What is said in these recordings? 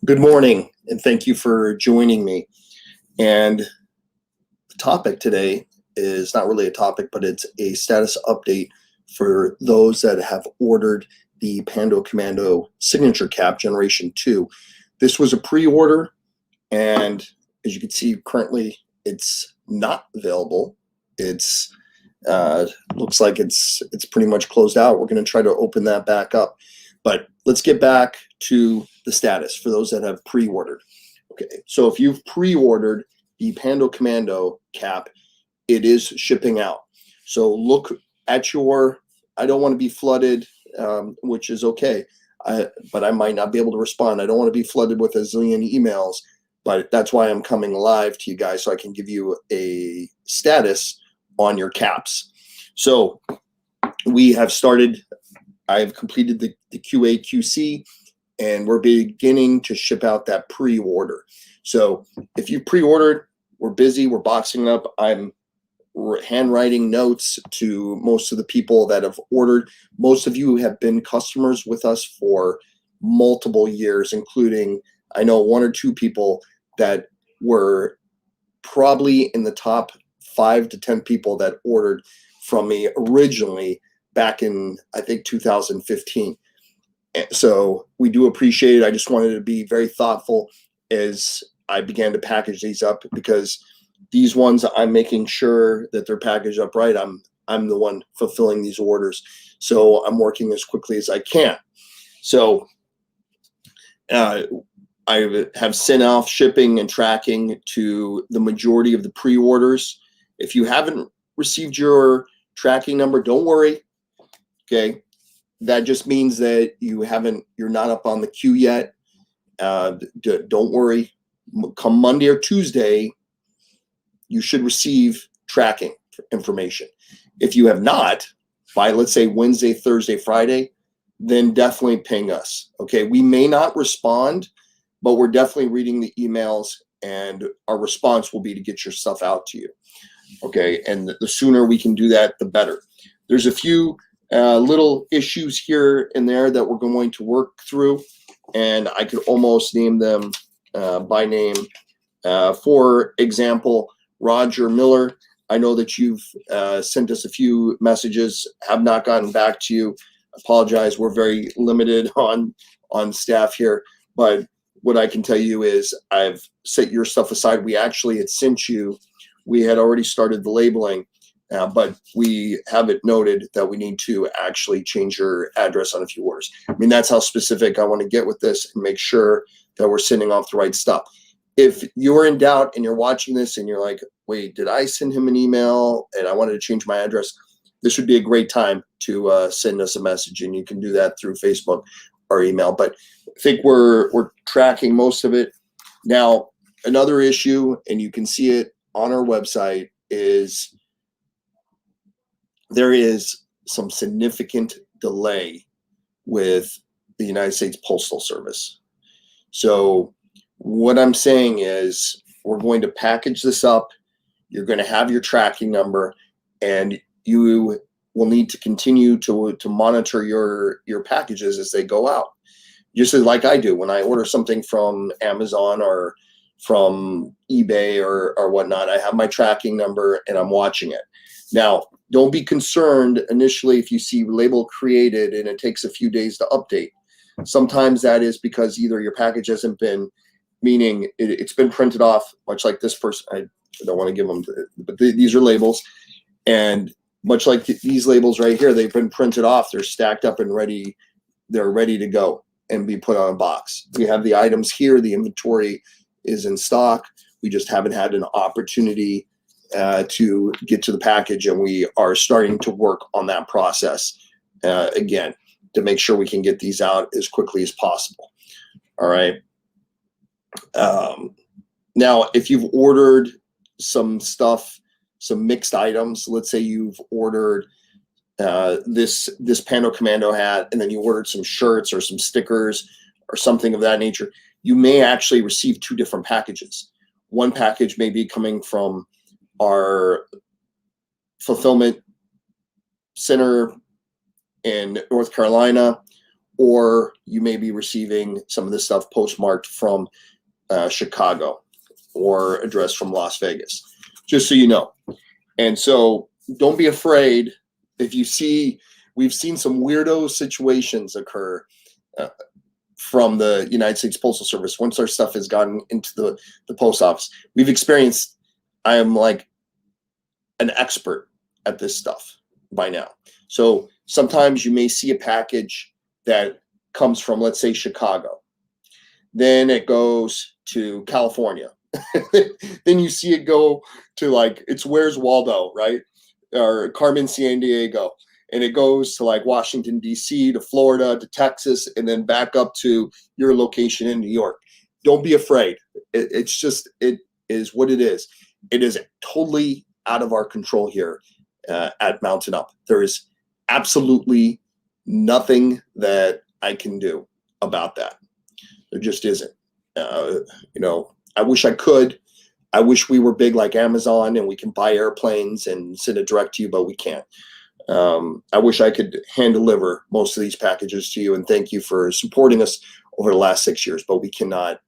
Good morning, and thank you for joining me. And the topic today is not really a topic, but it's a status update for those that have ordered the Pando Commando Signature Cap Generation 2. This was a pre-order, and as you can see, currently it's not available. It's looks like it's pretty much closed out. We're going to try to open that back up. But let's get back to the status for those that have pre-ordered. Okay, so if you've pre-ordered the Pando Commando cap, it is shipping out. So look at your, I don't want to be flooded, which is okay, but I might not be able to respond. I don't want to be flooded with a zillion emails, but that's why I'm coming live to you guys so I can give you a status on your caps. So we have started, I've completed the QA QC, and we're beginning to ship out that pre-order. So if you pre-ordered, we're busy, we're boxing up. I'm handwriting notes to most of the people that have ordered. Most of you have been customers with us for multiple years, including, I know, one or two people that were probably in the top 5 to 10 people that ordered from me originally back in, I think, 2015. So we do appreciate it. I just wanted to be very thoughtful as I began to package these up, because these ones, I'm making sure that they're packaged up right. I'm the one fulfilling these orders. So I'm working as quickly as I can. So I have sent off shipping and tracking to the majority of the pre-orders. If you haven't received your tracking number, don't worry. Okay. That just means that you're not up on the queue yet. Don't worry. Come Monday or Tuesday, you should receive tracking information. If you have not, by let's say Wednesday, Thursday, Friday, then definitely ping us. Okay. We may not respond, but we're definitely reading the emails, and our response will be to get your stuff out to you. Okay. And the sooner we can do that, the better. There's a few little issues here and there that we're going to work through, and I could almost name them by name. For example, Roger Miller, I know that you've sent us a few messages, have not gotten back to you. Apologize, we're very limited on staff here, but what I can tell you is I've set your stuff aside. We actually had sent you, we had already started the labeling, but we have it noted that we need to actually change your address on a few orders. I mean, that's how specific I want to get with this and make sure that we're sending off the right stuff. If you're in doubt and you're watching this and you're like, wait, did I send him an email and I wanted to change my address? This would be a great time to send us a message, and you can do that through Facebook or email. But I think we're tracking most of it. Now, another issue, and you can see it on our website, is there is some significant delay with the United States Postal Service. So what I'm saying is we're going to package this up. You're going to have your tracking number, and you will need to continue to monitor your packages as they go out. Just like I do when I order something from Amazon or from eBay or whatnot. I have my tracking number and I'm watching it. Now, don't be concerned initially if you see label created and it takes a few days to update. Sometimes that is because either your package hasn't been, meaning it's been printed off, much like this person. I don't want to give them, but these are labels. And much like these labels right here, they've been printed off. They're stacked up and ready. They're ready to go and be put on a box. We have the items here. The inventory is in stock. We just haven't had an opportunity to get to the package, and we are starting to work on that process again to make sure we can get these out as quickly as possible. All right. Now, if you've ordered some stuff, some mixed items, let's say you've ordered this Pando Commando hat, and then you ordered some shirts or some stickers or something of that nature, you may actually receive 2 different packages. One package may be coming from our fulfillment center in North Carolina. or you may be receiving some of this stuff postmarked from Chicago or addressed from Las Vegas, just so you know. And so don't be afraid if you see, we've seen some weirdo situations occur from the United States Postal Service. Once our stuff has gotten into the post office, we've experienced, I am like an expert at this stuff by now. So sometimes you may see a package that comes from, let's say, Chicago. Then it goes to California. Then you see it go to, like, it's Where's Waldo, right? Or Carmen Sandiego. And it goes to like Washington, D.C., to Florida, to Texas, and then back up to your location in New York. Don't be afraid. It's just, it is what it is. It is totally out of our control here at Mountain Up. There is absolutely nothing that I can do about that. There just isn't. I wish I could. I wish we were big like Amazon and we can buy airplanes and send it direct to you, but we can't. I wish I could hand deliver most of these packages to you, and thank you for supporting us over the last 6 years, but we cannot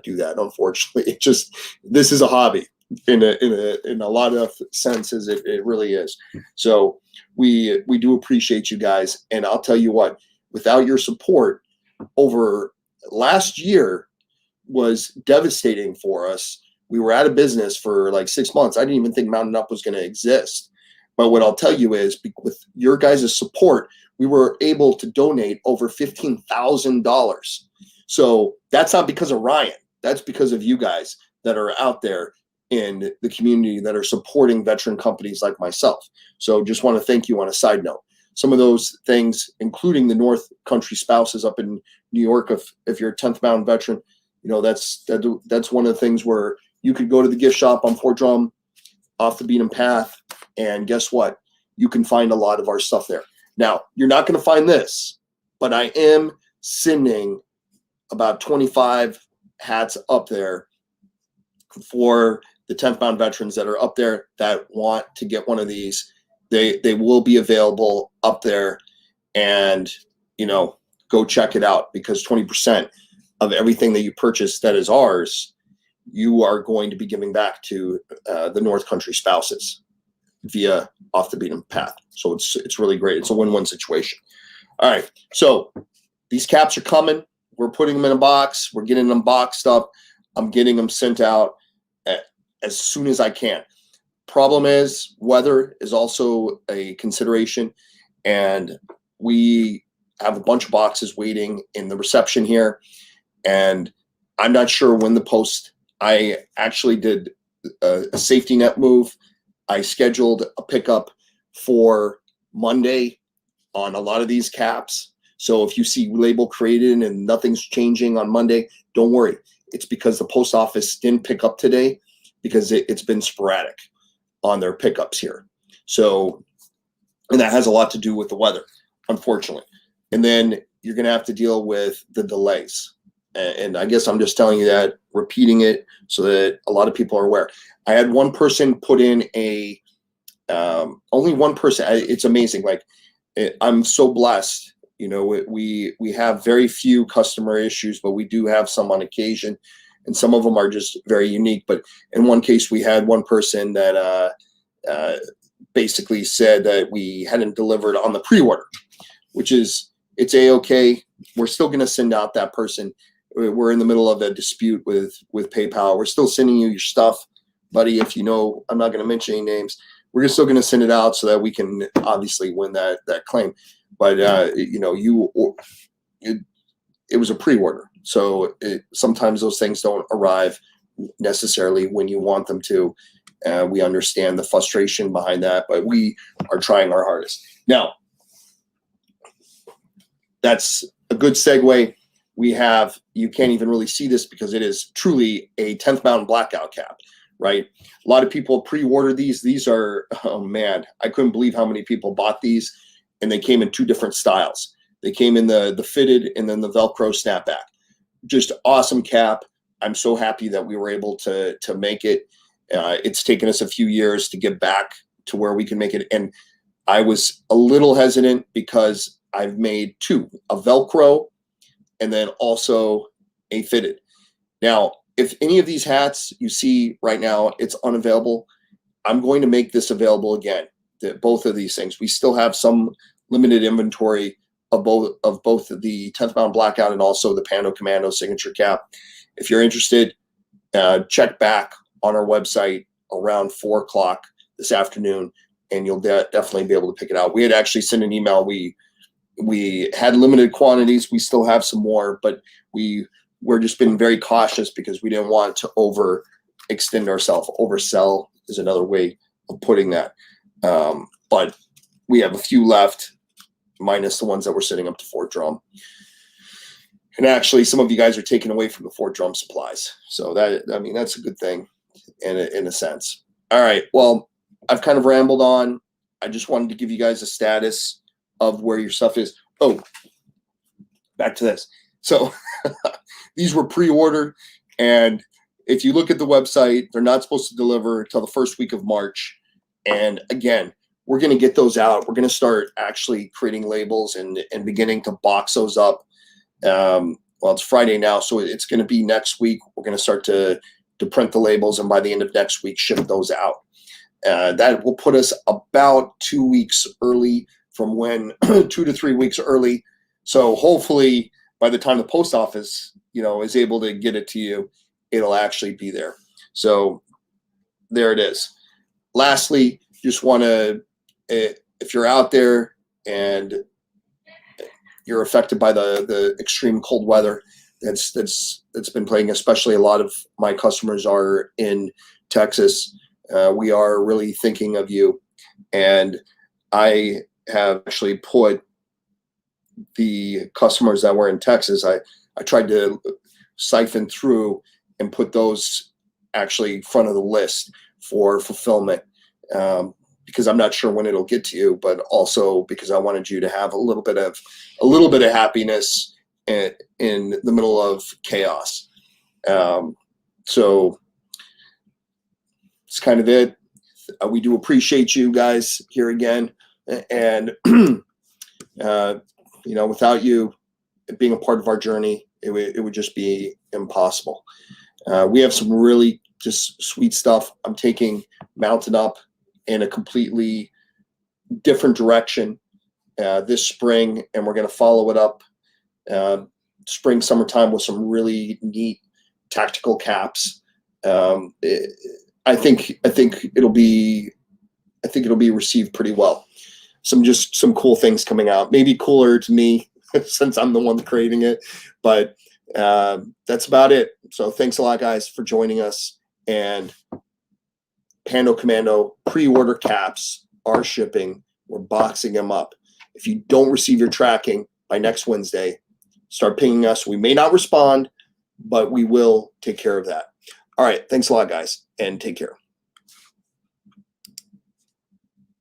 do that, unfortunately. It just, this is a hobby in a lot of senses. It really is. So we do appreciate you guys, and I'll tell you what, without your support over last year was devastating for us. We were out of business for like 6 months. I didn't even think Mountain Up was going to exist. But what I'll tell you is, with your guys' support, we were able to donate over $15,000. So that's not because of Ryan. That's because of you guys that are out there in the community that are supporting veteran companies like myself. So just want to thank you on a side note. Some of those things, including the North Country spouses up in New York, if you're a 10th Mountain veteran, that's one of the things where you could go to the gift shop on Fort Drum, Off the Beaten Path, and guess what? You can find a lot of our stuff there. Now, you're not going to find this, but I am sending about 25 hats up there for the 10th Mountain veterans that are up there that want to get one of these. They will be available up there, and go check it out, because 20% of everything that you purchase that is ours, you are going to be giving back to the North Country spouses via Off the Beaten Path. So it's really great. It's a win-win situation. All right. So these caps are coming. We're putting them in a box. We're getting them boxed up. I'm getting them sent out as soon as I can. Problem is, weather is also a consideration, and we have a bunch of boxes waiting in the reception here, and I'm not sure when the post. I actually did a safety net move. I scheduled a pickup for Monday on a lot of these caps. So if you see label created and nothing's changing on Monday, don't worry. It's because the post office didn't pick up today, because it's been sporadic on their pickups here. So, and that has a lot to do with the weather, unfortunately. And then you're going to have to deal with the delays. And I guess I'm just telling you that, repeating it so that a lot of people are aware. I had one person put in only one person. It's amazing. Like, I'm so blessed. We have very few customer issues, but we do have some on occasion, and some of them are just very unique. But in one case, we had one person that basically said that we hadn't delivered on the pre-order, which is, it's A-okay. We're still going to send out that person. We're in the middle of a dispute with PayPal. We're still sending you your stuff, buddy. If I'm not going to mention any names. We're still going to send it out so that we can obviously win that claim. But it was a pre-order, so sometimes those things don't arrive necessarily when you want them to. We understand the frustration behind that, but we are trying our hardest. Now, that's a good segue. You can't even really see this because it is truly a 10th Mountain Blackout Cap, right? A lot of people pre-order these. These are, oh man, I couldn't believe how many people bought these, and they came in two different styles. They came in the fitted and then the Velcro snapback. Just awesome cap. I'm so happy that we were able to make it. It's taken us a few years to get back to where we can make it. And I was a little hesitant because I've made two, a Velcro and then also a fitted. Now, if any of these hats you see right now, it's unavailable, I'm going to make this available again, both of these things. We still have some limited inventory of both of the 10th Mountain Blackout and also the Pando Commando signature cap. If you're interested, check back on our website around 4 o'clock this afternoon, and you'll definitely be able to pick it out. We had actually sent an email. We had limited quantities. We still have some more, but we're just been very cautious because we didn't want to overextend ourselves. Oversell is another way of putting that. But we have a few left, minus the ones that we're sitting up to Fort Drum. And actually, some of you guys are taking away from the Fort Drum supplies. So that's a good thing in a sense. All right. Well, I've kind of rambled on. I just wanted to give you guys a status of where your stuff is. Oh, back to this. So these were pre-ordered, and if you look at the website, they're not supposed to deliver until the first week of March. And again, we're going to get those out. We're going to start actually creating labels and beginning to box those up. Well, it's Friday now, so it's going to be next week. We're going to start to print the labels, and by the end of next week, ship those out. That will put us about 2 weeks early from when 2 to 3 weeks early. So hopefully by the time the post office, is able to get it to you, it'll actually be there. So there it is. Lastly, just want to, if you're out there and you're affected by the extreme cold weather that's been playing, especially a lot of my customers are in Texas, we are really thinking of you. And I have actually put the customers that were in Texas, I tried to siphon through and put those actually front of the list for fulfillment, because I'm not sure when it'll get to you, but also because I wanted you to have a little bit of happiness in the middle of chaos. So it's kind of it. We do appreciate you guys here again, and without you being a part of our journey, it would just be impossible. We have some really just sweet stuff. I'm taking Mountain Up in a completely different direction this spring, and we're going to follow it up spring, summertime with some really neat tactical caps. I think it'll be received pretty well. Some cool things coming out, maybe cooler to me since I'm the one creating it, but that's about it. So thanks a lot, guys, for joining us. And Pando Commando pre-order caps are shipping. We're boxing them up. If you don't receive your tracking by next Wednesday, start pinging us. We may not respond, but we will take care of that. All right. Thanks a lot, guys, and take care.